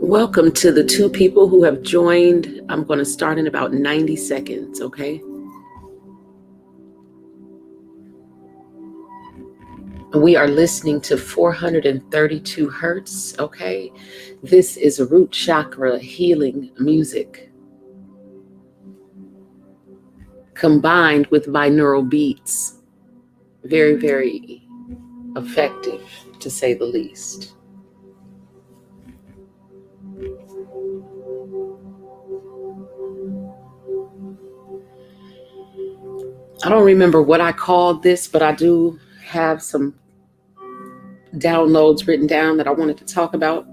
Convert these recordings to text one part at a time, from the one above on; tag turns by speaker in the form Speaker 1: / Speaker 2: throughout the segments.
Speaker 1: Welcome to the two people who have joined. I'm going to start in about 90 seconds, okay? We are listening to 432 hertz, okay? This is root chakra healing music combined with binaural beats. Very, very effective, to say the least. I don't remember what I called this, but I do have some downloads written down that I wanted to talk about.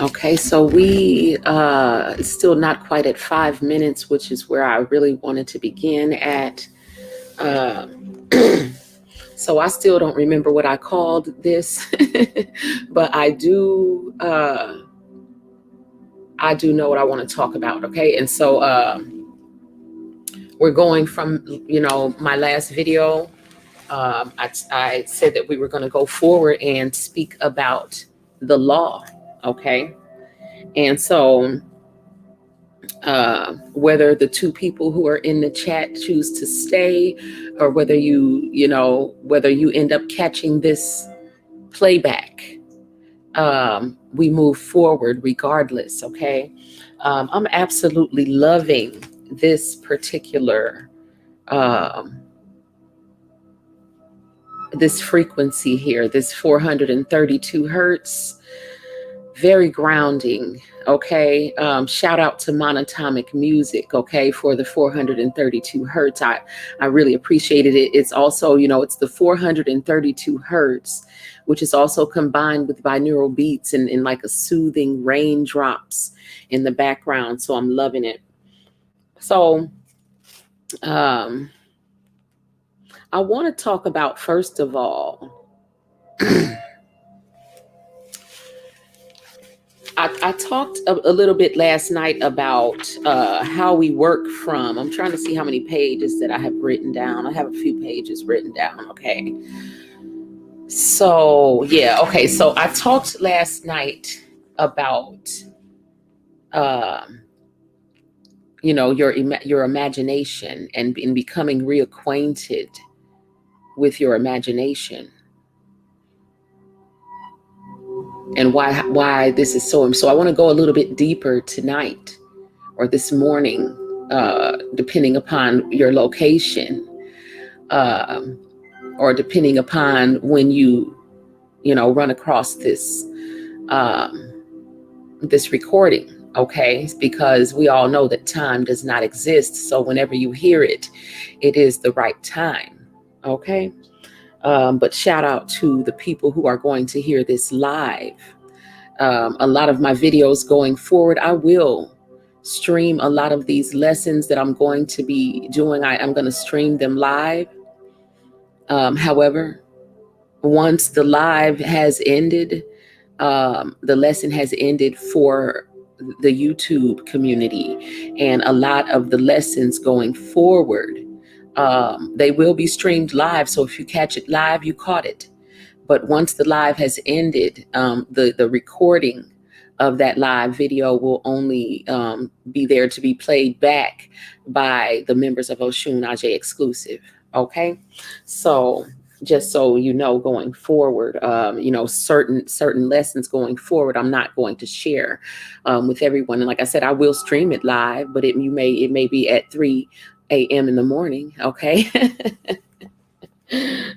Speaker 1: Okay, so we still not quite at 5 minutes, which is where I really wanted to begin at. So I still don't remember what I called this, but I do know what I want to talk about. Okay, and so we're going from my last video. I said that we were going to go forward and speak about the law. Okay. And so whether the two people who are in the chat choose to stay, or whether whether you end up catching this playback, we move forward regardless. Okay. I'm absolutely loving this particular this frequency here, this 432 hertz. Very grounding. Okay. Shout out to Monatomic Music, okay, for the 432 hertz. I really appreciated it. It's also, it's the 432 hertz, which is also combined with binaural beats and like a soothing raindrops in the background. So I'm loving it. So I want to talk about, first of all, I talked a little bit last night about how we work from, I'm trying to see how many pages that I have written down. I have a few pages written down. Okay. So, yeah. Okay. So I talked last night about, your imagination and in becoming reacquainted with your imagination. And why this is so I want to go a little bit deeper tonight or this morning, depending upon your location, or depending upon when you run across this this recording. Okay, because we all know that time does not exist. So whenever you hear it, it is the right time. Okay. But shout out to the people who are going to hear this live. A lot of my videos going forward, I will stream a lot of these lessons that I'm going to be doing. I'm going to stream them live. However, once the live has ended, the lesson has ended for the YouTube community, and a lot of the lessons going forward, they will be streamed live. So if you catch it live, you caught it. But once the live has ended, the recording of that live video will only be there to be played back by the members of Oshun Aj exclusive. Okay. So just so you know, going forward, certain lessons going forward, I'm not going to share with everyone. And like I said, I will stream it live, but it may be at 3 a.m. in the morning. Okay.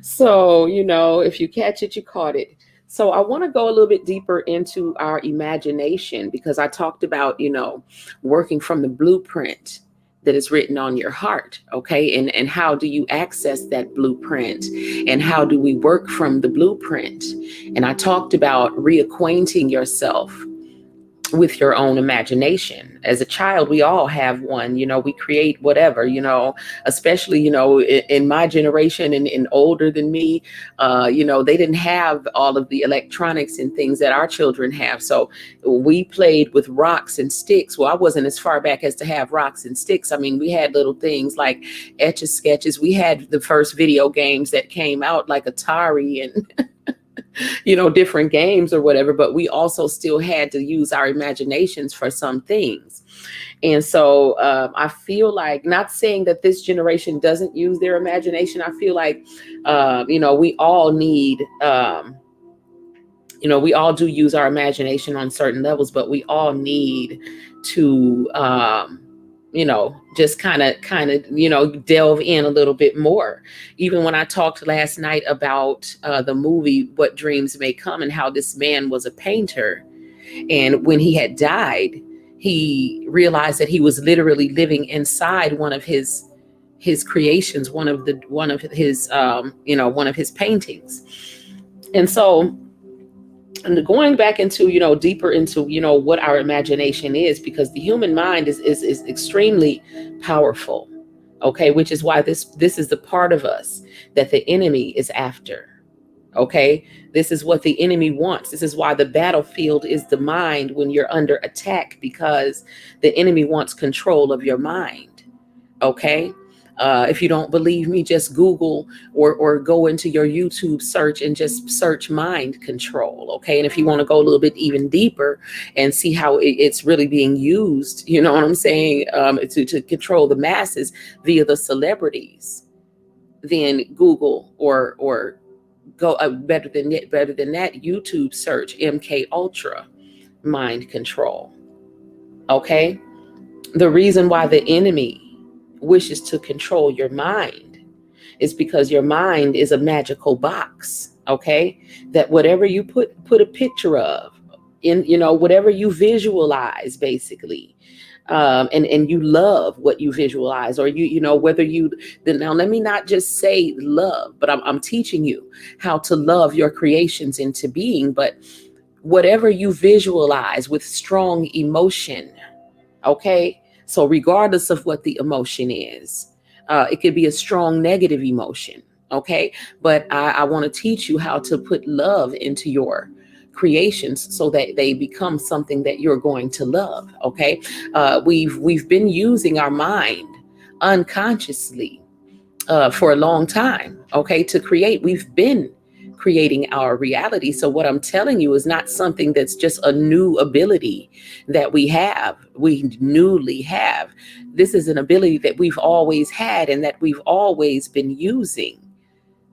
Speaker 1: So, if you catch it, you caught it. So I want to go a little bit deeper into our imagination, because I talked about, working from the blueprint that is written on your heart. Okay. And how do you access that blueprint, and how do we work from the blueprint? And I talked about reacquainting yourself with your own imagination. As a child, we all have one. We create whatever, especially, in my generation and older than me, they didn't have all of the electronics and things that our children have. So we played with rocks and sticks. Well, I wasn't as far back as to have rocks and sticks. I mean, we had little things like Etch-a-Sketches. We had the first video games that came out, like Atari and different games or whatever, but we also still had to use our imaginations for some things. And so I feel like, not saying that this generation doesn't use their imagination. I feel like, we all need, we all do use our imagination on certain levels, but we all need to, just kind of, delve in a little bit more. Even when I talked last night about the movie, What Dreams May Come, and how this man was a painter. And when he had died, he realized that he was literally living inside one of his creations, one of his paintings. And so, and going back into, deeper into, what our imagination is, because the human mind is extremely powerful. Okay. Which is why this is the part of us that the enemy is after. Okay. This is what the enemy wants. This is why the battlefield is the mind when you're under attack, because the enemy wants control of your mind. Okay. If you don't believe me, just Google or go into your YouTube search and just search mind control. Okay. And if you want to go a little bit even deeper and see how it's really being used, you know what I'm saying, to control the masses via the celebrities, then Google or go better than that, YouTube search MK Ultra mind control. Okay. The reason why the enemy wishes to control your mind is because your mind is a magical box. Okay. That whatever you put a picture of in, whatever you visualize, basically, and you love what you visualize, or whether now let me not just say love, but I'm teaching you how to love your creations into being. But whatever you visualize with strong emotion. Okay. So regardless of what the emotion is, it could be a strong negative emotion. Okay. But I want to teach you how to put love into your creations so that they become something that you're going to love. Okay. We've been using our mind unconsciously for a long time. Okay. To create, we've been creating our reality. So what I'm telling you is not something that's just a new ability that we newly have. This is an ability that we've always had and that we've always been using,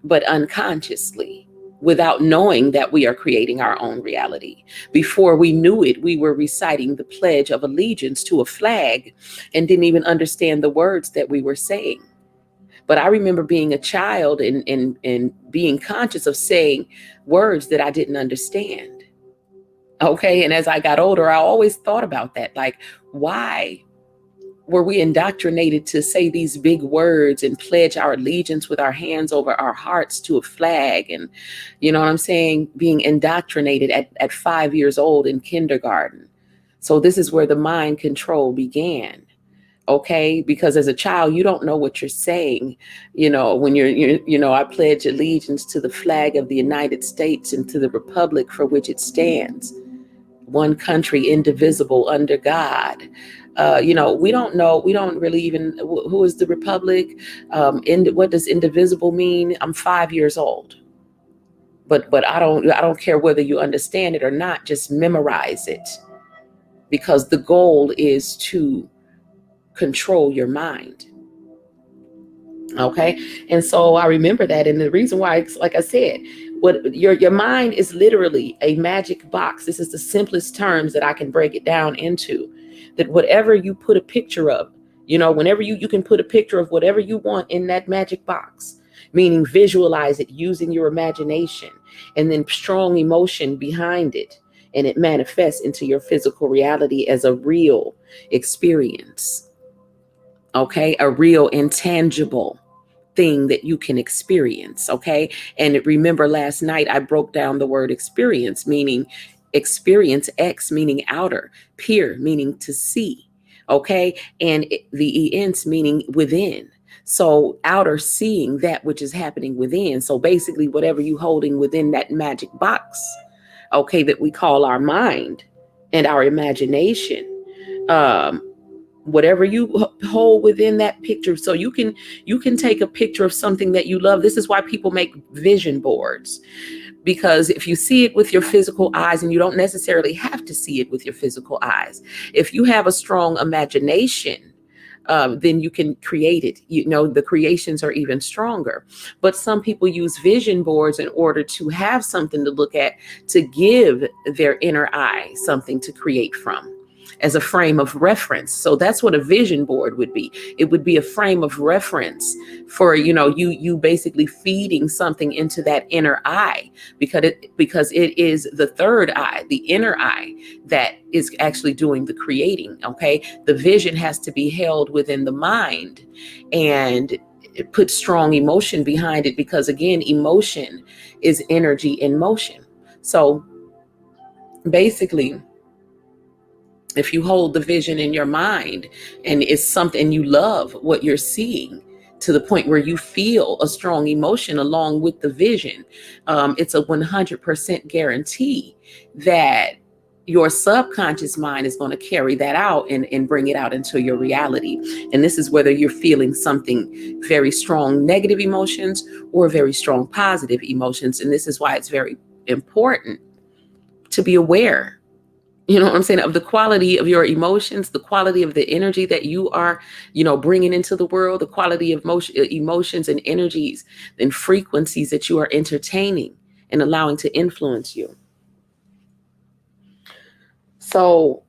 Speaker 1: but unconsciously, without knowing that we are creating our own reality. Before we knew it, we were reciting the Pledge of Allegiance to a flag and didn't even understand the words that we were saying. But I remember being a child and being conscious of saying words that I didn't understand. Okay. And as I got older, I always thought about that. Like, why were we indoctrinated to say these big words and pledge our allegiance with our hands over our hearts to a flag? And you know what I'm saying? Being indoctrinated at 5 years old in kindergarten. So this is where the mind control began. Okay. Because as a child, you don't know what you're saying. When I pledge allegiance to the flag of the United States and to the republic for which it stands, one country, indivisible, under God. We don't know. We don't really even, who is the republic? What does indivisible mean? I'm 5 years old. But I don't care whether you understand it or not. Just memorize it, because the goal is to control your mind. Okay. And so I remember that. And the reason why, like I said, what your mind is literally a magic box. This is the simplest terms that I can break it down into. That whatever you put a picture of, whenever you can put a picture of whatever you want in that magic box, meaning visualize it using your imagination and then strong emotion behind it. And it manifests into your physical reality as a real experience. Okay, a real intangible thing that you can experience. Okay. And remember last night I broke down the word experience, meaning experience, X meaning outer, peer meaning to see, okay, and the ens meaning within. So outer, seeing that which is happening within. So basically whatever you holding within that magic box, okay, that we call our mind and our imagination, um whatever you hold within that picture. So you can take a picture of something that you love. This is why people make vision boards, because if you see it with your physical eyes, and you don't necessarily have to see it with your physical eyes, if you have a strong imagination, then you can create it. The creations are even stronger. But some people use vision boards in order to have something to look at, to give their inner eye something to create from, as a frame of reference. So that's what a vision board would be. It would be a frame of reference for, you basically feeding something into that inner eye, because it is the third eye, the inner eye, that is actually doing the creating. Okay. The vision has to be held within the mind, and put strong emotion behind it, because again, emotion is energy in motion. So basically, if you hold the vision in your mind, and it's something you love what you're seeing, to the point where you feel a strong emotion along with the vision, it's a 100% guarantee that your subconscious mind is going to carry that out, and bring it out into your reality. And this is whether you're feeling something very strong negative emotions, or very strong positive emotions. And this is why it's very important to be aware, what I'm saying, of the quality of your emotions, the quality of the energy that you are, bringing into the world, the quality of emotions and energies and frequencies that you are entertaining and allowing to influence you. So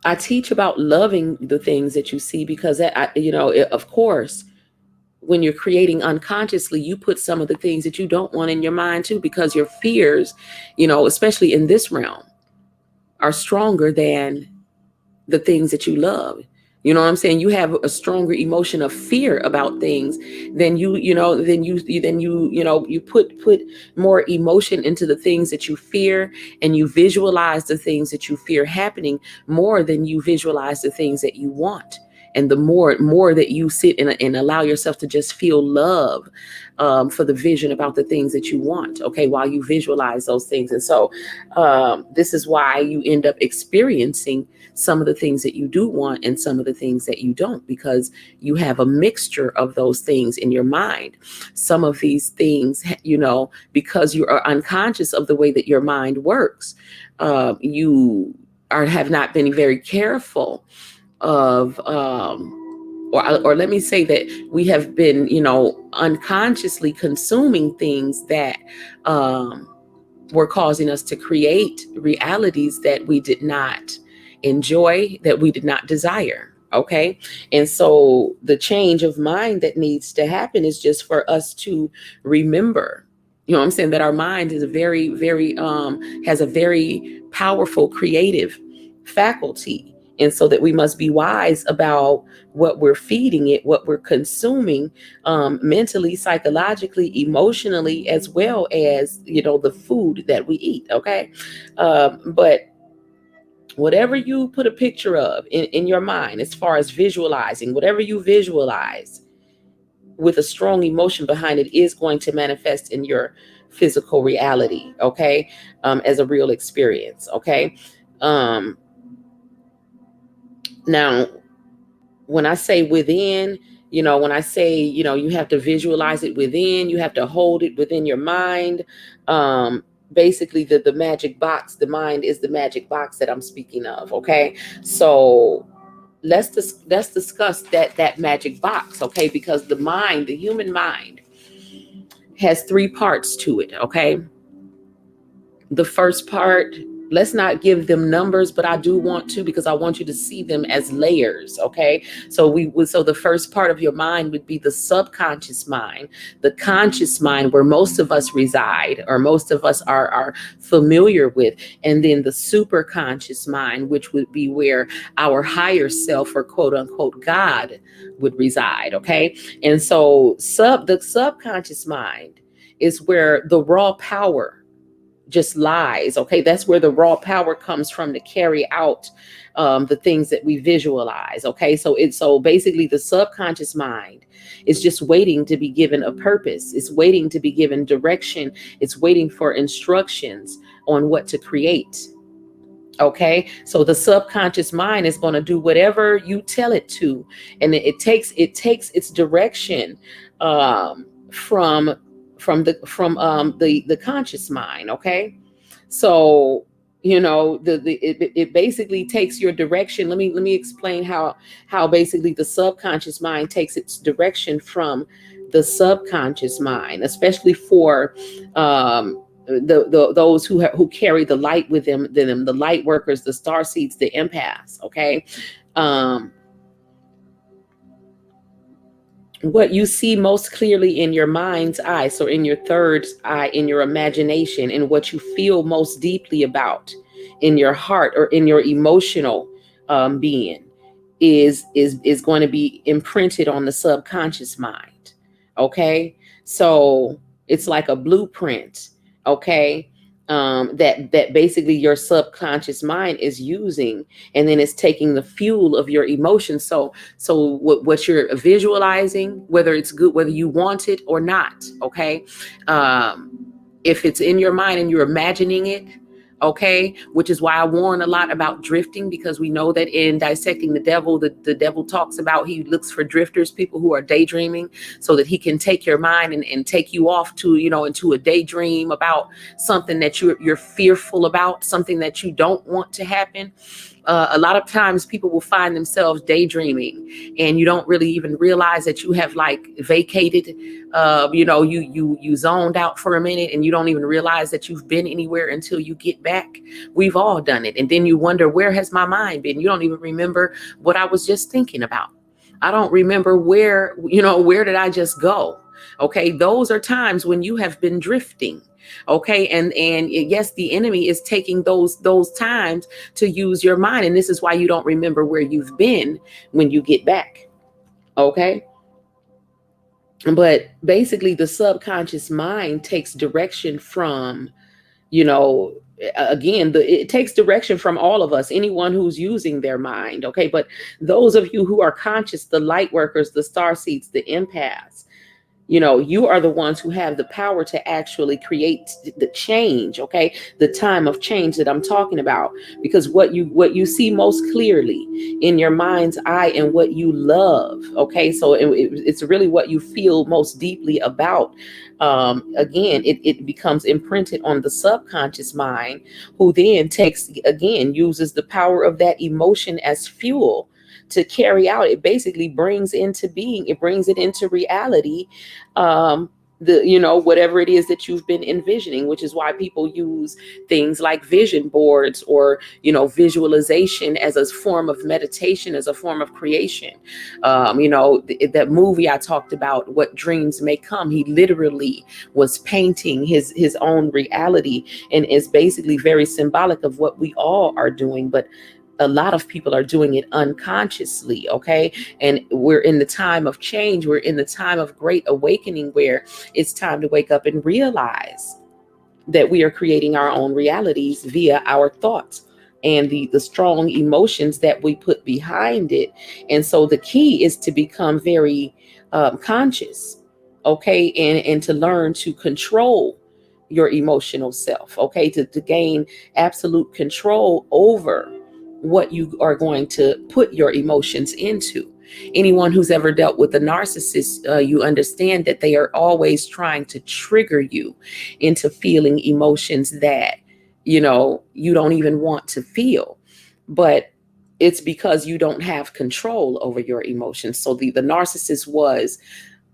Speaker 1: I teach about loving the things that you see, because of course, when you're creating unconsciously, you put some of the things that you don't want in your mind too, because your fears, especially in this realm, are stronger than the things that you love. You know what I'm saying? You have a stronger emotion of fear about things than you put more emotion into the things that you fear, and you visualize the things that you fear happening more than you visualize the things that you want. And the more that you sit and allow yourself to just feel love, for the vision about the things that you want, okay, while you visualize those things. And so this is why you end up experiencing some of the things that you do want and some of the things that you don't, because you have a mixture of those things in your mind. Some of these things, because you are unconscious of the way that your mind works, have not been very careful of, or let me say that we have been, unconsciously consuming things that were causing us to create realities that we did not enjoy, that we did not desire. Okay. And so the change of mind that needs to happen is just for us to remember, what I'm saying, that our mind is a very, very, has a very powerful creative faculty. And so that we must be wise about what we're feeding it, what we're consuming, mentally, psychologically, emotionally, as well as, the food that we eat. Okay. But whatever you put a picture of in your mind, as far as visualizing, whatever you visualize with a strong emotion behind it, is going to manifest in your physical reality. Okay. As a real experience. Okay. Now, when I say within, when I say, you have to visualize it within, you have to hold it within your mind. Basically, the magic box, the mind is the magic box that I'm speaking of. Okay. So let's discuss that magic box. Okay. Because the human mind has three parts to it. Okay. The first part, let's not give them numbers, but I do want to, because I want you to see them as layers. Okay. So the first part of your mind would be the subconscious mind, the conscious mind, where most of us reside, or most of us are familiar with. And then the super conscious mind, which would be where our higher self, or quote unquote God, would reside. Okay. And so the subconscious mind is where the raw power just lies. Okay, that's where the raw power comes from to carry out the things that we visualize. Okay, so basically the subconscious mind is just waiting to be given a purpose. It's waiting to be given direction. It's waiting for instructions on what to create. Okay, so the subconscious mind is going to do whatever you tell it to, and it takes its direction from the conscious mind. Okay, so it basically takes your direction. Let me explain how basically the subconscious mind takes its direction from the subconscious mind, especially for those who carry the light with them, the light workers, the star seeds, the empaths. Okay, um, what you see most clearly in your mind's eye, so in your third eye, in your imagination, and what you feel most deeply about in your heart or in your emotional being is going to be imprinted on the subconscious mind. Okay, so it's like a blueprint. Okay, that basically your subconscious mind is using, and then it's taking the fuel of your emotions. So what you're visualizing, whether it's good, whether you want it or not. Okay, if it's in your mind and you're imagining it, okay, which is why I warn a lot about drifting, because we know that in Dissecting the Devil, the devil talks about, he looks for drifters, people who are daydreaming, so that he can take your mind and take you off to, into a daydream about something that you're fearful about, something that you don't want to happen. A lot of times people will find themselves daydreaming, and you don't really even realize that you have like vacated. You zoned out for a minute, and you don't even realize that you've been anywhere until you get back. We've all done it. And then you wonder, where has my mind been? You don't even remember what I was just thinking about. I don't remember where did I just go? Okay, those are times when you have been drifting. Okay, and yes, the enemy is taking those times to use your mind, and this is why you don't remember where you've been when you get back. Okay, but basically the subconscious mind takes direction from, again, it takes direction from all of us, anyone who's using their mind. Okay, but those of you who are conscious, the light workers, the star seeds, the empaths, you are the ones who have the power to actually create the change. Okay, the time of change that I'm talking about, because what you see most clearly in your mind's eye and what you love. Okay, so it's really what you feel most deeply about. Again, it becomes imprinted on the subconscious mind, who then uses the power of that emotion as fuel to carry out. It basically brings into being, it brings it into reality, whatever it is that you've been envisioning, which is why people use things like vision boards or visualization as a form of meditation, as a form of creation. That movie I talked about, What Dreams May Come, he literally was painting his own reality, and is basically very symbolic of what we all are doing. But a lot of people are doing it unconsciously. Okay, and we're in the time of change, we're in the time of great awakening, where it's time to wake up and realize that we are creating our own realities via our thoughts and the strong emotions that we put behind it. And so the key is to become very conscious. Okay, and to learn to control your emotional self. Okay, to gain absolute control over what you are going to put your emotions into. Anyone who's ever dealt with a narcissist, you understand that they are always trying to trigger you into feeling emotions that, you don't even want to feel. But it's because you don't have control over your emotions. So the narcissist was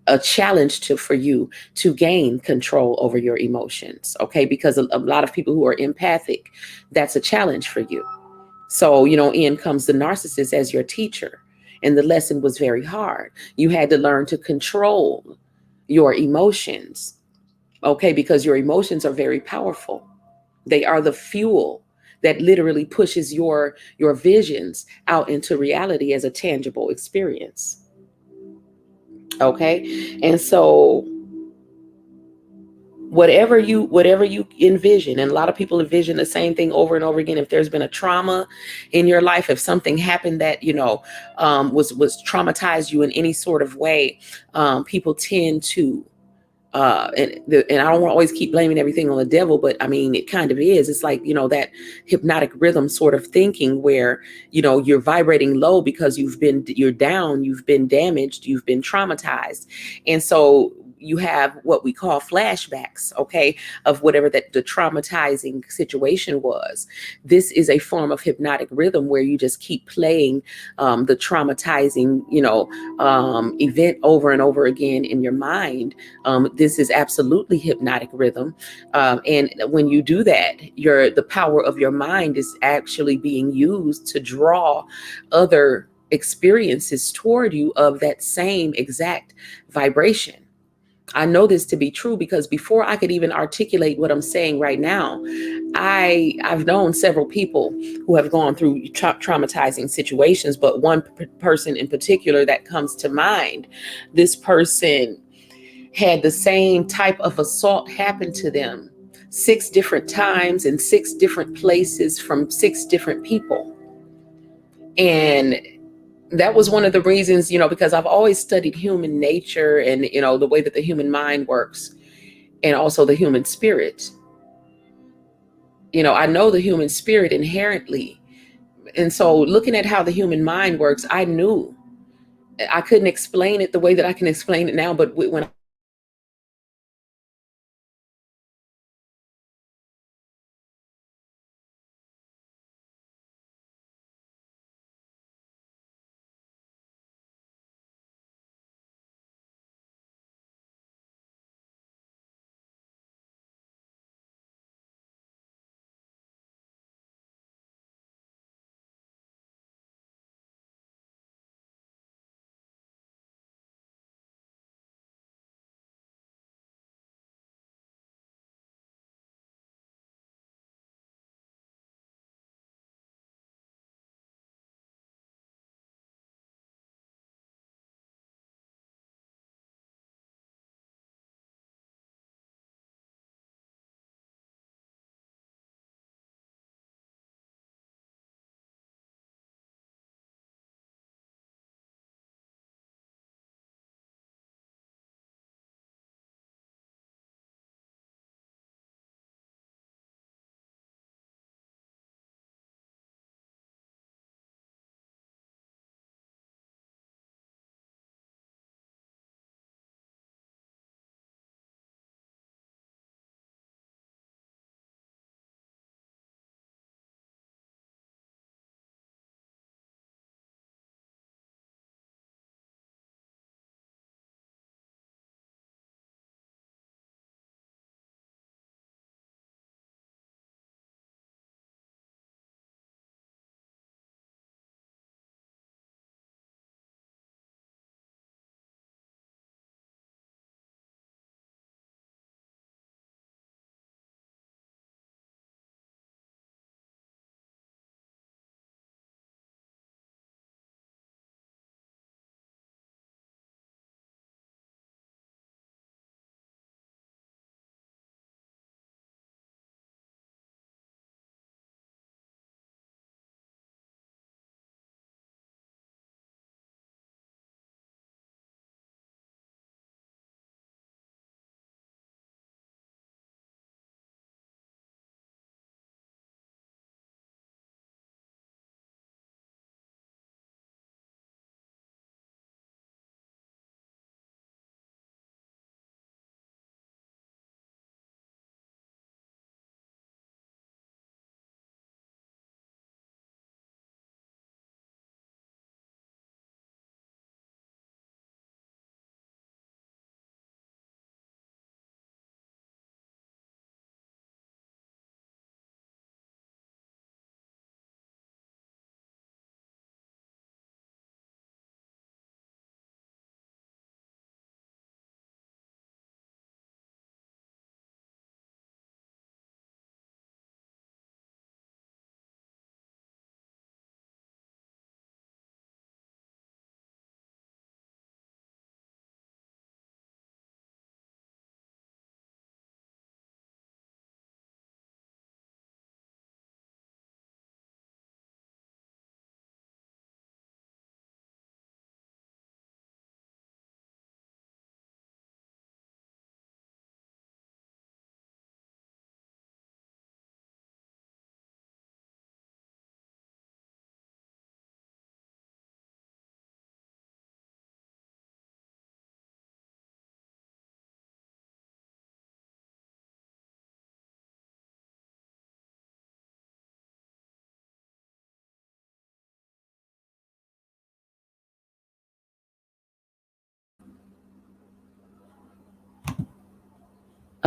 Speaker 1: a challenge for you to gain control over your emotions. Okay, because a lot of people who are empathic, that's a challenge for you. So, in comes the narcissist as your teacher. And the lesson was very hard. You had to learn to control your emotions. Okay, because your emotions are very powerful. They are the fuel that literally pushes your visions out into reality as a tangible experience. Okay, and so whatever you envision, and a lot of people envision the same thing over and over again. If there's been a trauma in your life, if something happened that was traumatized you in any sort of way, people tend to and I don't want to always keep blaming everything on the devil, but I mean, it kind of is. It's like, that hypnotic rhythm sort of thinking where, you're vibrating low because you're down, you've been damaged, you've been traumatized. And so you have what we call flashbacks, okay, of whatever the traumatizing situation was. This is a form of hypnotic rhythm where you just keep playing the traumatizing, event over and over again in your mind. This is absolutely hypnotic rhythm. And when you do that, the power of your mind is actually being used to draw other experiences toward you of that same exact vibration. I know this to be true because before I could even articulate what I'm saying right now, I've known several people who have gone through traumatizing situations, but one person in particular that comes to mind. This person had the same type of assault happen to them 6 different times in 6 different places from 6 different people. And that was one of the reasons, because I've always studied human nature and, the way that the human mind works and also the human spirit. I know the human spirit inherently. And so looking at how the human mind works, I knew I couldn't explain it the way that I can explain it now. But when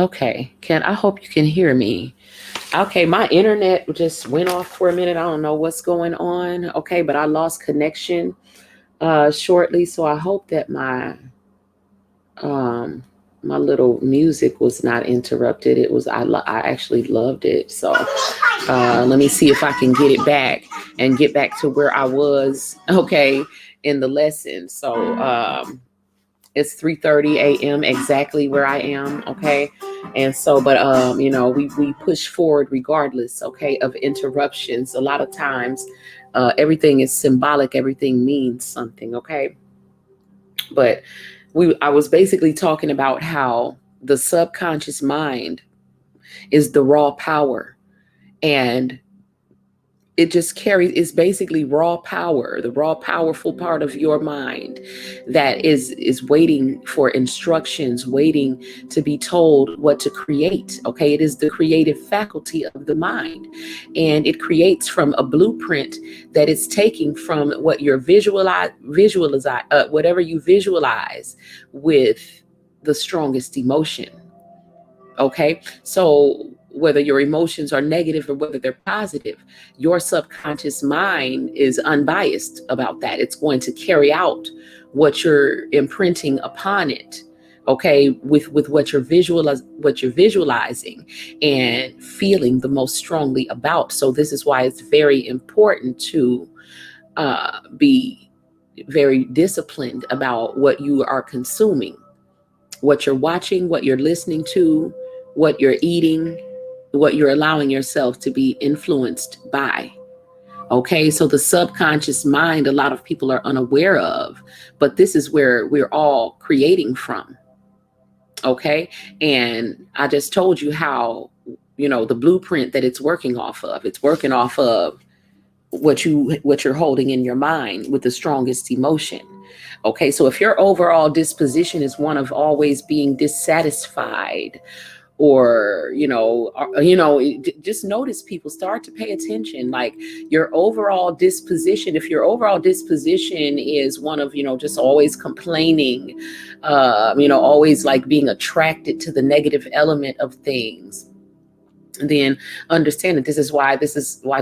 Speaker 1: Okay, I hope you can hear me. Okay, my internet just went off for a minute. I don't know what's going on. Okay, but I lost connection shortly, so I hope that um my little music was not interrupted. It was I actually loved it. So let me see if I can get it back and get back to where I was, okay, in the lesson. So it's 3:30 a.m. exactly where I am, okay? And so, but we push forward regardless, okay, of interruptions. A lot of times, everything is symbolic, everything means something, okay? But I was basically talking about how the subconscious mind is the raw power, and it just carries, it's basically raw power, the raw powerful part of your mind that is waiting for instructions, waiting to be told what to create. Okay, it is the creative faculty of the mind, and it creates from a blueprint that it's taking from what you're visualize whatever you visualize with the strongest emotion. Okay, so whether your emotions are negative or whether they're positive, your subconscious mind is unbiased about that. It's going to carry out what you're imprinting upon it. Okay, with what you're visualizing and feeling the most strongly about. So this is why it's very important to be very disciplined about what you are consuming, what you're watching, what you're listening to, what you're eating, what you're allowing yourself to be influenced by. Okay, so the subconscious mind, a lot of people are unaware of, but this is where we're all creating from. Okay, and I just told you how, the blueprint that it's working off of. It's working off of what you're holding in your mind with the strongest emotion. Okay, so if your overall disposition is one of always being dissatisfied, or just notice, people start to pay attention, like your overall disposition. If your overall disposition is one of just always complaining, always like being attracted to the negative element of things, then understand that this is why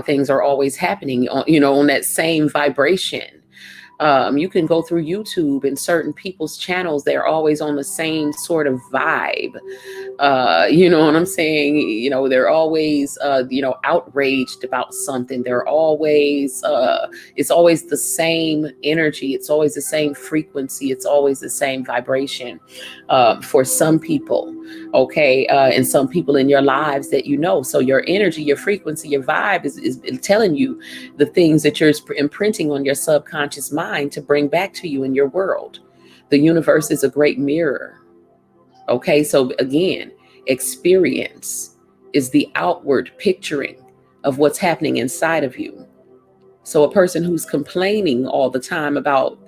Speaker 1: things are always happening on that same vibration. You can go through YouTube and certain people's channels, they're always on the same sort of vibe. You know what I'm saying? They're always, outraged about something. They're always, it's always the same energy. It's always the same frequency. It's always the same vibration for some people. Okay. And some people in your lives that so your energy, your frequency, your vibe is telling you the things that you're imprinting on your subconscious mind to bring back to you in your world. The universe is a great mirror. Okay, so again, experience is the outward picturing of what's happening inside of you. So a person who's complaining all the time about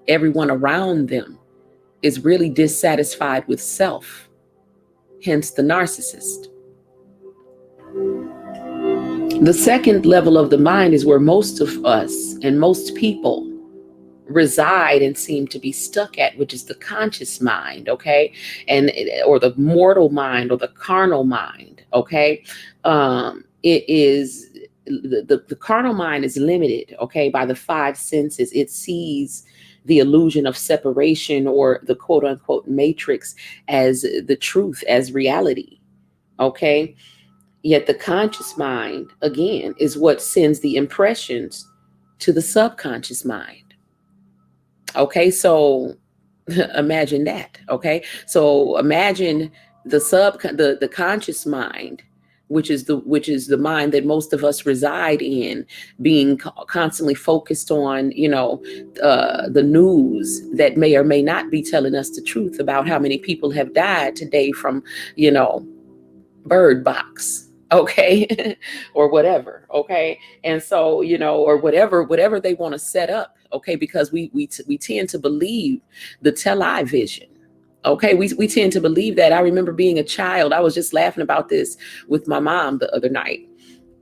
Speaker 1: everyone around them is really dissatisfied with self, hence the narcissist. The second level of the mind is where most of us and most people reside and seem to be stuck at, which is the conscious mind, okay, or the mortal mind or the carnal mind, okay. It is the carnal mind is limited, okay, by the five senses. It sees the illusion of separation, or the quote unquote matrix, as the truth, as reality, okay. Yet the conscious mind, again, is what sends the impressions to the subconscious mind. Okay, so imagine that. Okay, so imagine the conscious mind, which is the mind that most of us reside in, being constantly focused on the news that may or may not be telling us the truth about how many people have died today from bird box, okay, or whatever, okay. And so or whatever they want to set up, okay, because we tend to believe the television. Okay, we tend to believe that. I remember being a child, I was just laughing about this with my mom the other night,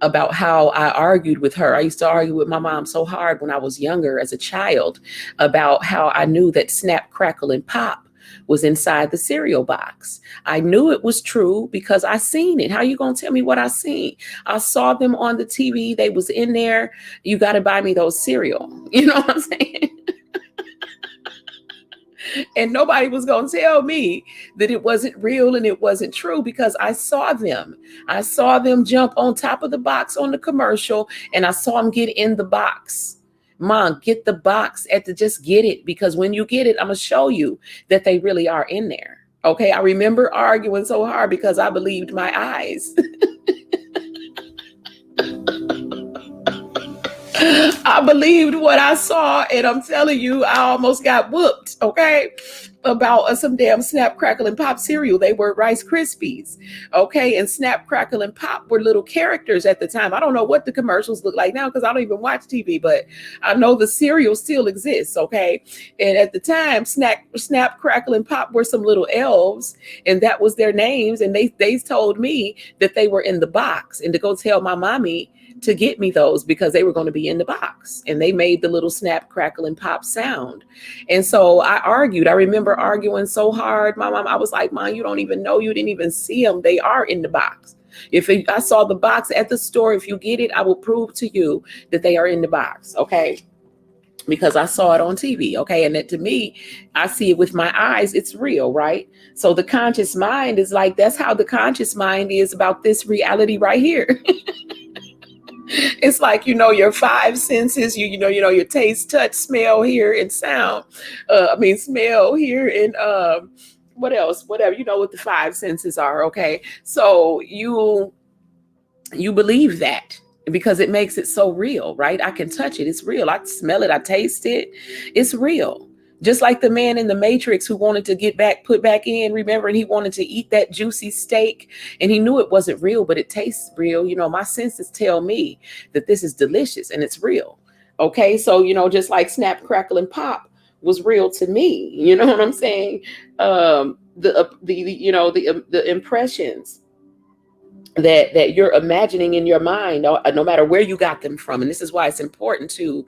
Speaker 1: about how I argued with her. I used to argue with my mom so hard when I was younger as a child about how I knew that snap, crackle, and pop was inside the cereal box. I knew it was true because I seen it. How you gonna tell me what I seen? I saw them on the TV. They was in there. You got to buy me those cereal. You know what I'm saying? And nobody was going to tell me that it wasn't real and it wasn't true because I saw them. I saw them jump on top of the box on the commercial, and I saw them get in the box. Mom, get the box just get it, because when you get it, I'm going to show you that they really are in there. Okay. I remember arguing so hard because I believed my eyes. I believed what I saw, and I'm telling you, I almost got whooped, okay, about some damn Snap, Crackle, and Pop cereal. They were Rice Krispies, okay, and Snap, Crackle, and Pop were little characters at the time. I don't know what the commercials look like now because I don't even watch TV, but I know the cereal still exists, okay, and at the time, Snap, Crackle, and Pop were some little elves, and that was their names, and they told me that they were in the box, and to go tell my mommy to get me those because they were going to be in the box, and they made the little Snap, Crackle, and Pop sound. And so I argued. I remember arguing so hard. My mom, I was like, Mom, you don't even know. You didn't even see them. They are in the box. I saw the box at the store, if you get it, I will prove to you that they are in the box. Okay. Because I saw it on TV. Okay. And that, to me, I see it with my eyes. It's real, right? So the conscious mind is like, that's how the conscious mind is about this reality right here. It's like, your five senses, your taste, touch, smell, hear, and sound. Smell, hear, and what else? Whatever, what the five senses are. Okay. So you believe that because it makes it so real, right? I can touch it. It's real. I smell it. I taste it. It's real. Just like the man in the Matrix who wanted to put back in, remember, and he wanted to eat that juicy steak, and he knew it wasn't real, but it tastes real. My senses tell me that this is delicious and it's real. Okay. So, just like Snap, Crackle, and Pop was real to me. You know what I'm saying? The impressions that you're imagining in your mind, no matter where you got them from. And this is why it's important to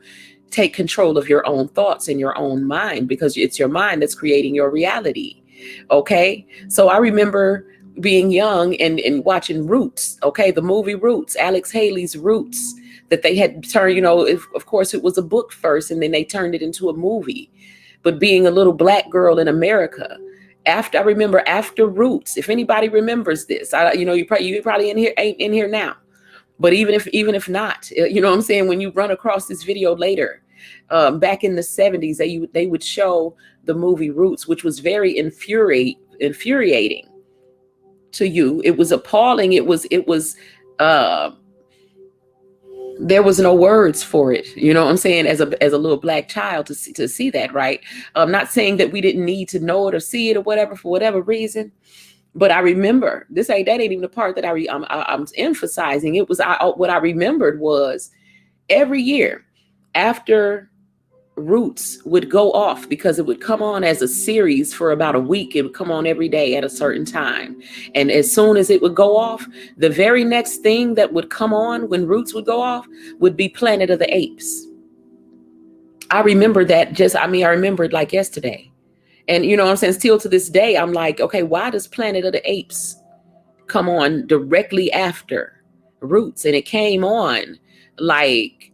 Speaker 1: take control of your own thoughts in your own mind, because it's your mind that's creating your reality. Okay. So I remember being young and watching Roots. Okay. The movie Roots, Alex Haley's Roots, that they had turned, of course it was a book first, and then they turned it into a movie. But being a little Black girl in America, I remember after Roots, if anybody remembers this, you probably ain't in here now. But even if not, what I'm saying, when you run across this video later, back in the 70s, they would show the movie Roots, which was very infuriating to you. It was appalling. It was there was no words for it. You know what I'm saying? As a little Black child to see that, right? I'm not saying that we didn't need to know it or see it or whatever, for whatever reason. But I remember that ain't even the part that I'm emphasizing. It was what I remembered was every year after Roots would go off, because it would come on as a series for about a week. It would come on every day at a certain time. And as soon as it would go off, the very next thing that would come on when Roots would go off would be Planet of the Apes. I remember that I remember it like yesterday. And what I'm saying, still to this day, I'm like, okay, why does Planet of the Apes come on directly after Roots? And it came on like,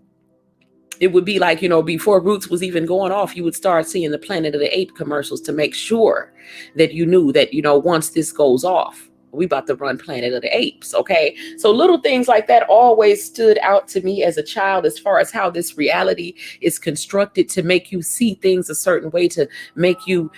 Speaker 1: it would be like, before Roots was even going off, you would start seeing the Planet of the Apes commercials to make sure that you knew that, once this goes off, we about to run Planet of the Apes. Okay. So little things like that always stood out to me as a child, as far as how this reality is constructed to make you see things a certain way, to make you,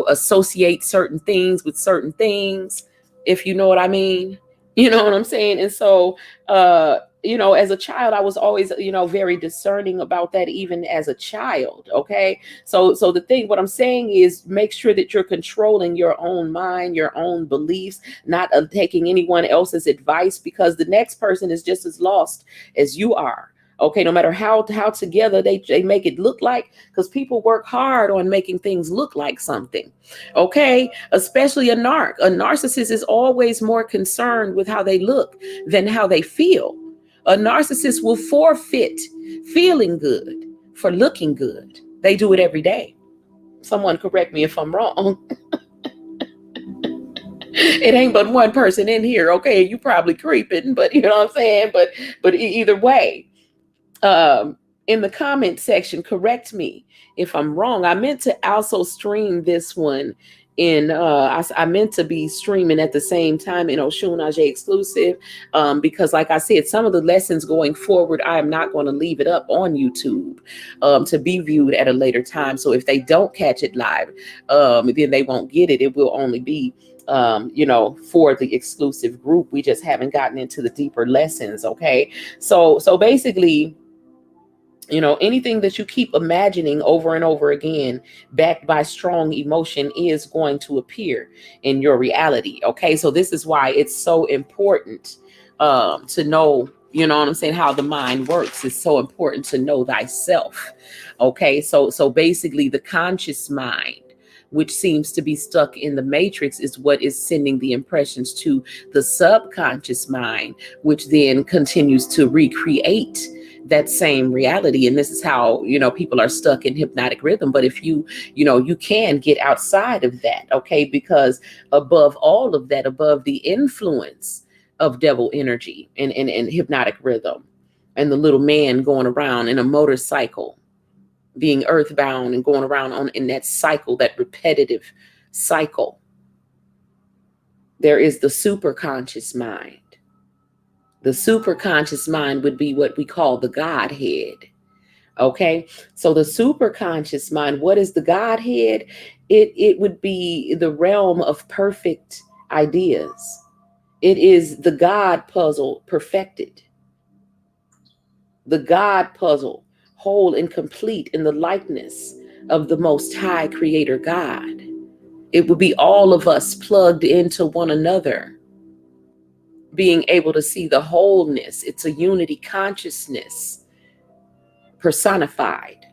Speaker 1: associate certain things with certain things, if you know what I mean. You know what I'm saying? And so, as a child, I was always, very discerning about that, even as a child. Okay. So what I'm saying is, make sure that you're controlling your own mind, your own beliefs, not taking anyone else's advice, because the next person is just as lost as you are. Okay. No matter how together they make it look like, because people work hard on making things look like something. Okay. Especially a narcissist is always more concerned with how they look than how they feel. A narcissist will forfeit feeling good for looking good. They do it every day. Someone correct me if I'm wrong. It ain't but one person in here. Okay, you probably creeping, but you know what I'm saying? But either way, um, in the comment section, correct me if I'm wrong. I meant to also stream this one in, I meant to be streaming at the same time in Oshun exclusive, because like I said, some of the lessons going forward, I am not going to leave it up on YouTube to be viewed at a later time. So if they don't catch it live, then they won't get it. It will only be for the exclusive group. We just haven't gotten into the deeper lessons. Okay. So basically, anything that you keep imagining over and over again, backed by strong emotion, is going to appear in your reality. Okay. So this is why it's so important to know, you know what I'm saying, how the mind works. It's so important to know thyself. Okay. So basically the conscious mind, which seems to be stuck in the matrix, is what is sending the impressions to the subconscious mind, which then continues to recreate that same reality. And this is how, people are stuck in hypnotic rhythm. But if you can get outside of that, okay, because above all of that, above the influence of devil energy and hypnotic rhythm, and the little man going around in a motorcycle, being earthbound and going around in that cycle, that repetitive cycle, there is the superconscious mind. The superconscious mind would be what we call the Godhead. Okay. So the superconscious mind, what is the Godhead? It would be the realm of perfect ideas. It is the God puzzle perfected. The God puzzle, whole and complete in the likeness of the Most High Creator God. It would be all of us plugged into one another, being able to see the wholeness. It's a unity consciousness personified.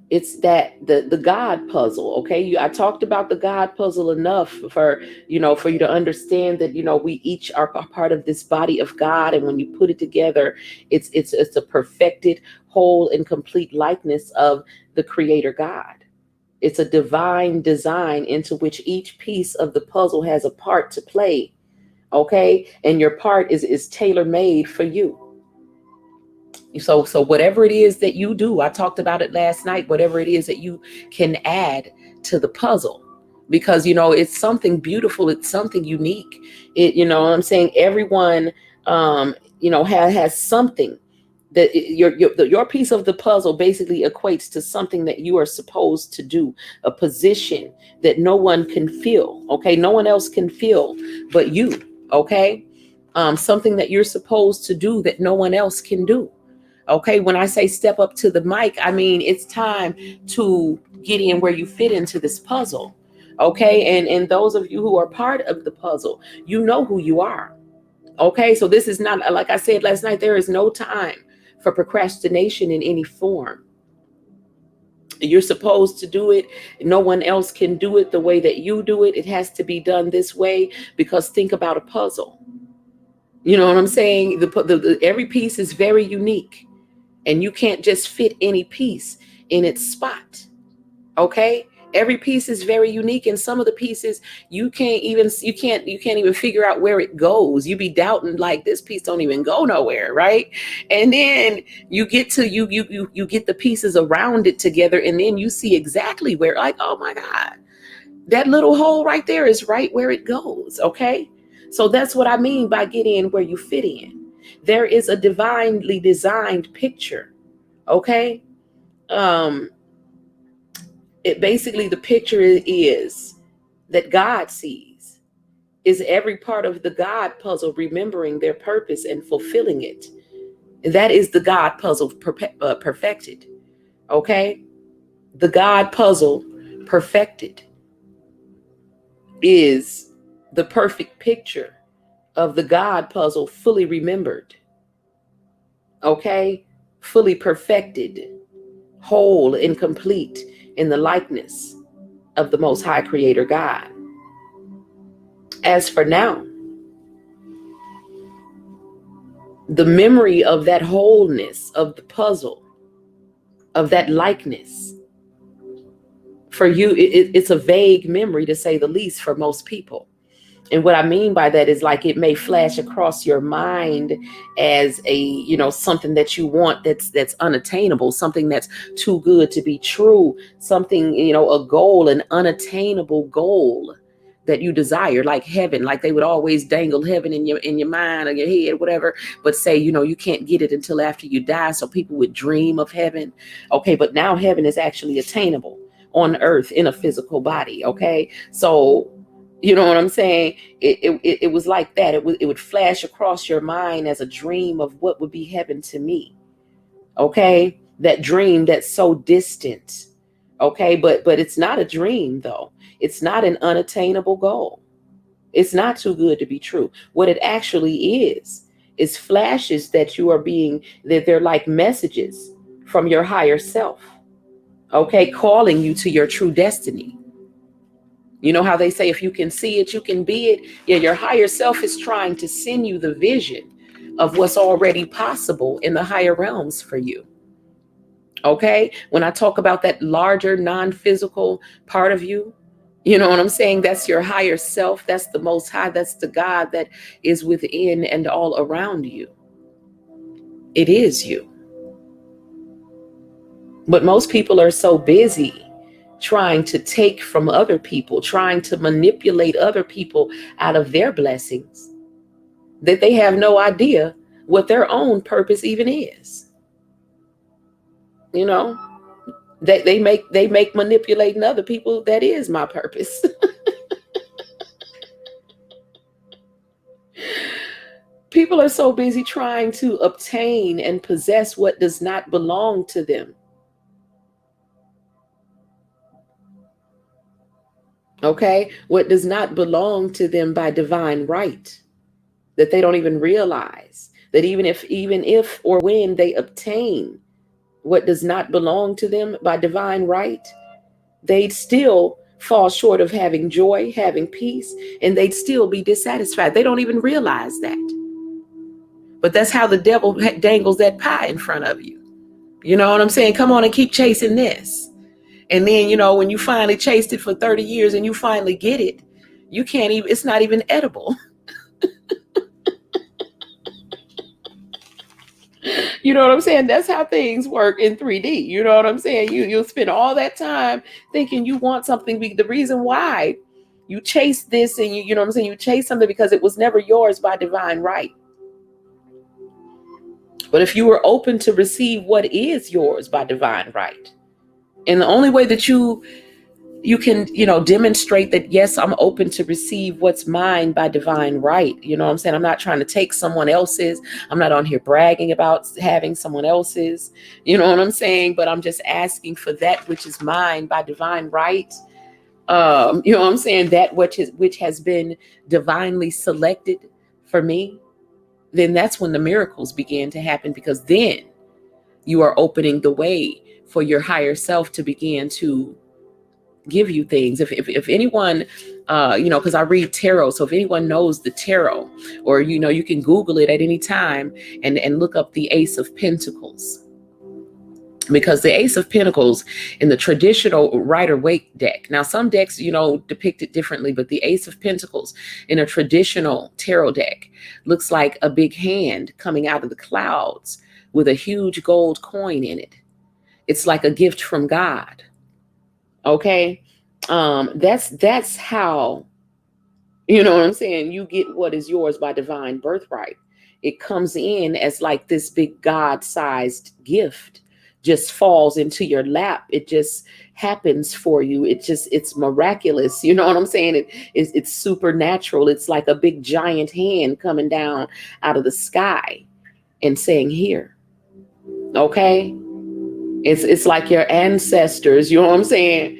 Speaker 1: It's that the God puzzle. Okay, I talked about the God puzzle enough for you to understand that we each are a part of this body of God, and when you put it together, it's a perfected, whole and complete likeness of the Creator God. It's a divine design into which each piece of the puzzle has a part to play. Okay, and your part is tailor-made for you. So whatever it is that you do, I talked about it last night, whatever it is that you can add to the puzzle, because it's something beautiful, it's something unique. What I'm saying, everyone has something that your piece of the puzzle basically equates to something that you are supposed to do, a position that no one can fill. Okay, no one else can fill but you. Okay, something that you're supposed to do that no one else can do. Okay, when I say step up to the mic, I mean it's time to get in where you fit into this puzzle. Okay, and those of you who are part of the puzzle, you know who you are. Okay, so this is not, like I said last night, there is no time for procrastination in any form. You're supposed to do it. No one else can do it the way that you do it. It has to be done this way, because think about a puzzle. You know what I'm saying? Every piece is very unique. And you can't just fit any piece in its spot. Okay? Every piece is very unique, and some of the pieces you can't even figure out where it goes. You be doubting, like, this piece don't even go nowhere, right? And then you get to you get the pieces around it together, and then you see exactly where, like, oh my God, that little hole right there is right where it goes. Okay? So that's what I mean by get in where you fit in. There is a divinely designed picture. Okay. It basically, the picture is that God sees is every part of the God puzzle remembering their purpose and fulfilling it. That is the God puzzle perfected. Okay. The God puzzle perfected is the perfect picture of the God puzzle fully remembered. Okay. Fully perfected, whole and complete in the likeness of the Most High Creator God. As for now, the memory of that wholeness of the puzzle of that likeness. For you, it's a vague memory, to say the least, for most people. And what I mean by that is, like, it may flash across your mind as a, something that you want, that's unattainable, something that's too good to be true, something, a goal, an unattainable goal that you desire, like heaven. Like, they would always dangle heaven in your mind or your head, whatever, but say, you can't get it until after you die. So people would dream of heaven. Okay, but now heaven is actually attainable on earth in a physical body. Okay, so you know what I'm saying? It was like that. It would flash across your mind as a dream of what would be heaven to me. Okay, that dream that's so distant. Okay, but it's not a dream, though. It's not an unattainable goal. It's not too good to be true. What it actually is flashes that you are being, that they're like messages from your higher self. Okay, calling you to your true destiny. You know how they say, if you can see it, you can be it. Yeah, your higher self is trying to send you the vision of what's already possible in the higher realms for you. Okay, when I talk about that larger non-physical part of you, you know what I'm saying? That's your higher self. That's the most high. That's the God that is within and all around you. It is you. But most people are so busy trying to take from other people, trying to manipulate other people out of their blessings, that they have no idea what their own purpose even is. They make manipulating other people, that is my purpose. People are so busy trying to obtain and possess what does not belong to them. Okay, what does not belong to them by divine right, that they don't even realize that even if or when they obtain what does not belong to them by divine right, they'd still fall short of having joy, having peace, and they'd still be dissatisfied. They don't even realize that. But that's how the devil dangles that pie in front of you. You know what I'm saying? Come on and keep chasing this. And then, when you finally chased it for 30 years and you finally get it, you can't even, it's not even edible. You know what I'm saying? That's how things work in 3D. You know what I'm saying? You'll spend all that time thinking you want something. The reason why you chase this, and you know what I'm saying? You chase something because it was never yours by divine right. But if you were open to receive what is yours by divine right, and the only way that you can, demonstrate that, yes, I'm open to receive what's mine by divine right. You know what I'm saying? I'm not trying to take someone else's. I'm not on here bragging about having someone else's. You know what I'm saying? But I'm just asking for that which is mine by divine right. You know what I'm saying? That which has been divinely selected for me. Then that's when the miracles begin to happen, because then you are opening the way for your higher self to begin to give you things. If anyone, because I read tarot, so if anyone knows the tarot, or you can Google it at any time and look up the Ace of Pentacles, because the Ace of Pentacles in the traditional Rider-Waite deck. Now, some decks, depict it differently, but the Ace of Pentacles in a traditional tarot deck looks like a big hand coming out of the clouds with a huge gold coin in it. It's like a gift from God. Okay. That's how, you know what I'm saying, you get what is yours by divine birthright. It comes in as like this big God-sized gift, just falls into your lap. It just happens for you. It's miraculous. You know what I'm saying? It's supernatural. It's like a big giant hand coming down out of the sky and saying, here. Okay. It's like your ancestors, you know what I'm saying,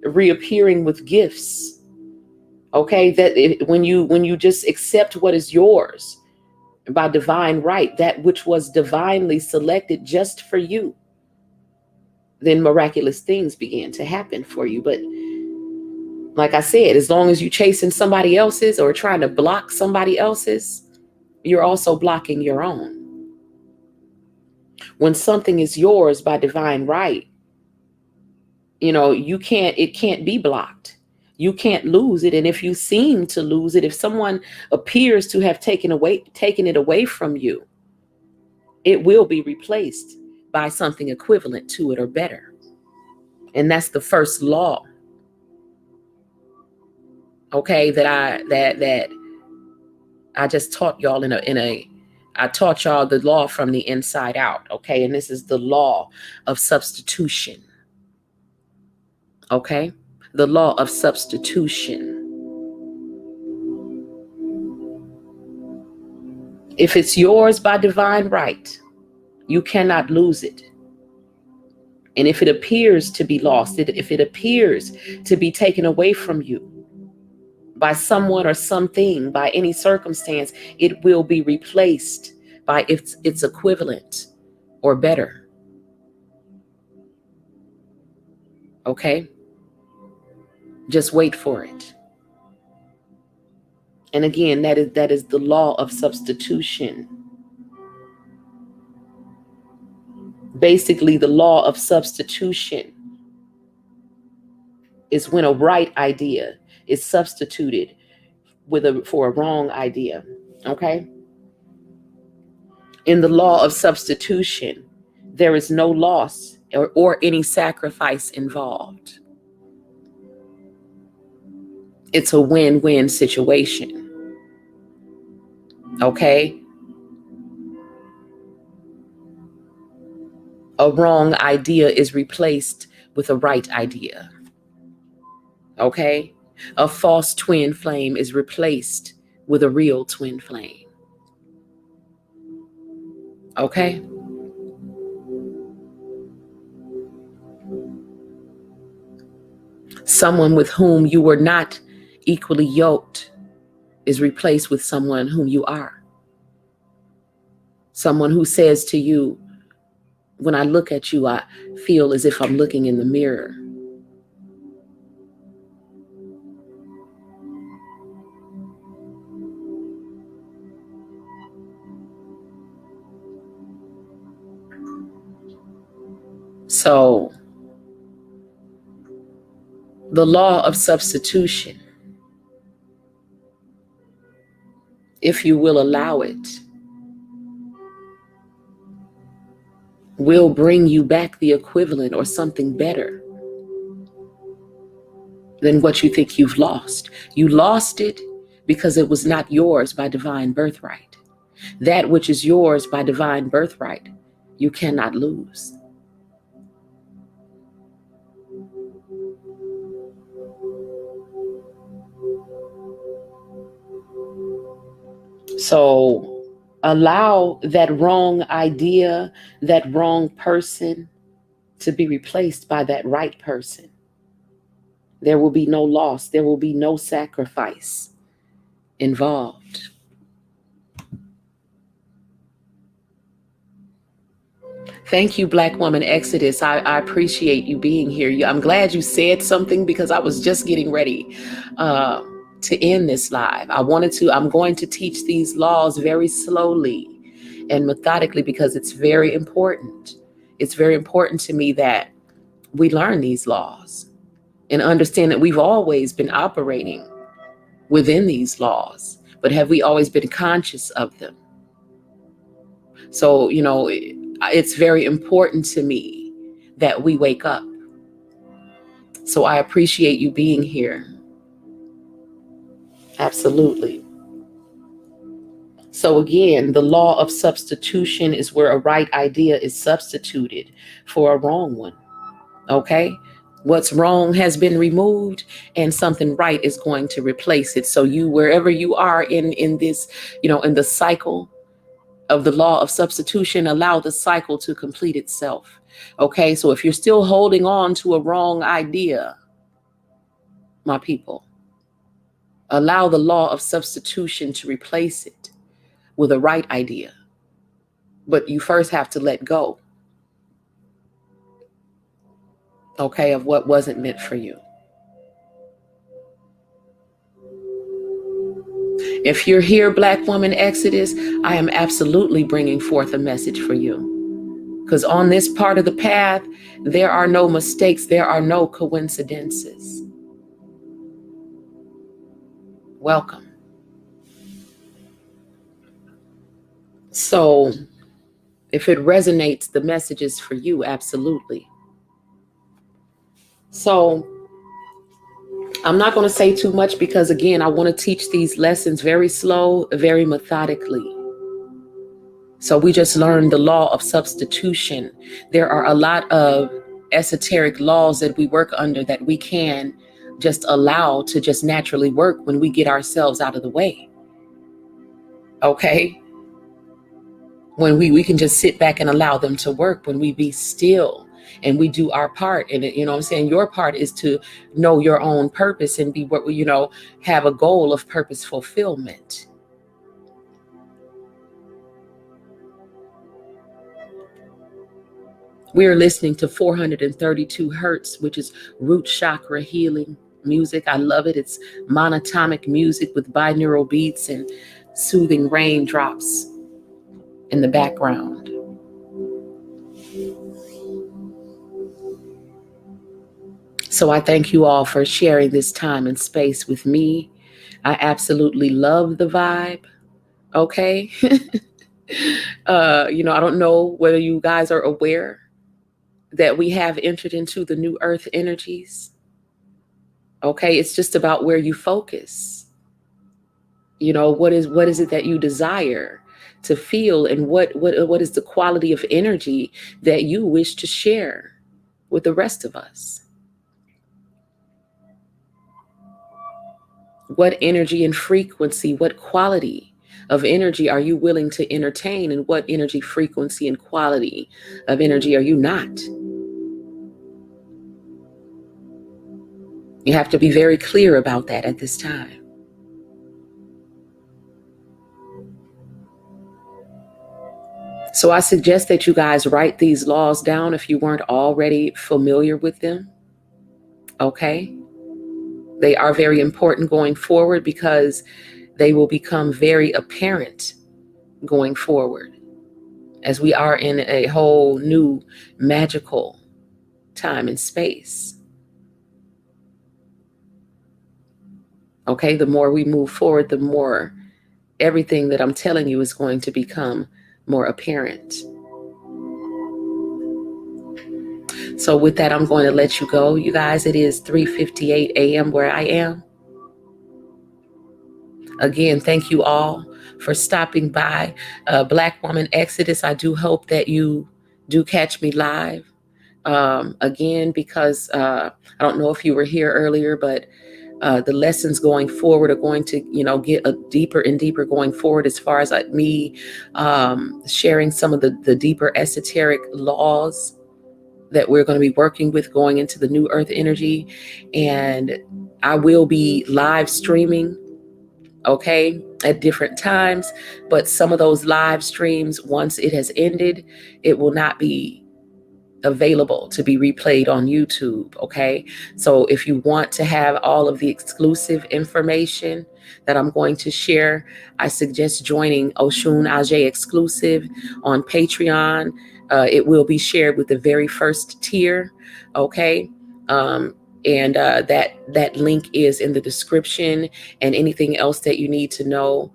Speaker 1: reappearing with gifts. Okay, when you just accept what is yours by divine right, that which was divinely selected just for you, then miraculous things begin to happen for you. But like I said, as long as you're chasing somebody else's or trying to block somebody else's, you're also blocking your own. When something is yours by divine right, it can't be blocked. You can't lose it. And if you seem to lose it, if someone appears to have taken it away from you, it will be replaced by something equivalent to it or better. And that's the first law. Okay, that I just taught y'all I taught y'all the law from the inside out. Okay, and this is the law of substitution. Okay, the law of substitution. If it's yours by divine right, you cannot lose it. And if it appears to be lost, if it appears to be taken away from you by someone or something, by any circumstance, it will be replaced by its equivalent or better. Okay? Just wait for it. And again, that is the law of substitution. Basically, the law of substitution is when a right idea is substituted for a wrong idea. Okay? In the law of substitution, there is no loss or any sacrifice involved. It's a win-win situation. Okay? A wrong idea is replaced with a right idea. Okay? A false twin flame is replaced with a real twin flame. Okay? Someone with whom you were not equally yoked is replaced with someone whom you are. Someone who says to you, when I look at you, I feel as if I'm looking in the mirror. So, the law of substitution, if you will allow it, will bring you back the equivalent or something better than what you think you've lost. You lost it because it was not yours by divine birthright. That which is yours by divine birthright, you cannot lose. So allow that wrong idea, that wrong person to be replaced by that right person. There will be no loss. There will be no sacrifice involved. Thank you, Black Woman Exodus. I appreciate you being here. I'm glad you said something because I was just getting ready to end this live. I'm going to teach these laws very slowly and methodically because it's very important. It's very important to me that we learn these laws and understand that we've always been operating within these laws, but have we always been conscious of them? So, it's very important to me that we wake up. So I appreciate you being here. Absolutely. So again, the law of substitution is where a right idea is substituted for a wrong one. Okay? What's wrong has been removed and something right is going to replace it. So wherever you are in this, in the cycle of the law of substitution, allow the cycle to complete itself. Okay? So if you're still holding on to a wrong idea, my people, allow the law of substitution to replace it with a right idea. But you first have to let go, okay, of what wasn't meant for you. If you're here, Black Woman Exodus, I am absolutely bringing forth a message for you. Because on this part of the path, there are no mistakes, there are no coincidences. Welcome. So if it resonates, the message is for you, absolutely. So I'm not going to say too much because, again, I want to teach these lessons very slow, very methodically. So we just learned the law of substitution. There are a lot of esoteric laws that we work under that we can just allow to just naturally work when we get ourselves out of the way. Okay? When we can just sit back and allow them to work, when we be still and we do our part. And you know what I'm saying? Your part is to know your own purpose and be what, have a goal of purpose fulfillment. We're listening to 432 hertz, which is root chakra healing music. I love it. It's monatomic music with binaural beats and soothing raindrops in the background. So I thank you all for sharing this time and space with me. I absolutely love the vibe. Okay. I don't know whether you guys are aware that we have entered into the new earth energies. Okay. It's just about where you focus. What is it that you desire to feel, and what is the quality of energy that you wish to share with the rest of us? What energy and frequency, what quality of energy are you willing to entertain, and what energy, frequency, and quality of energy are you not? You have to be very clear about that at this time. So I suggest that you guys write these laws down if you weren't already familiar with them. Okay? They are very important going forward because they will become very apparent going forward as we are in a whole new magical time and space. Okay, the more we move forward, the more everything that I'm telling you is going to become more apparent. So with that, I'm going to let you go. You guys, it is 3:58 a.m. where I am. Again, thank you all for stopping by. Black Woman Exodus, I do hope that you do catch me live. Again, because I don't know if you were here earlier, but the lessons going forward are going to, get a deeper and deeper going forward, as far as me sharing some of the deeper esoteric laws that we're going to be working with going into the new earth energy. And I will be live streaming, okay, at different times, but some of those live streams, once it has ended, it will not be available to be replayed on YouTube. Okay. So if you want to have all of the exclusive information that I'm going to share, I suggest joining Oshun Ajay exclusive on Patreon. It will be shared with the very first tier. Okay. And that link is in the description, and anything else that you need to know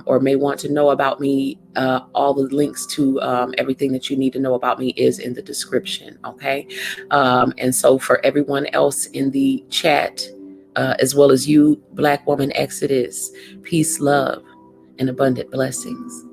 Speaker 1: or may want to know about me, all the links to everything that you need to know about me is in the description. Okay. And so for everyone else in the chat, as well as you, Black Woman Exodus, peace, love, and abundant blessings.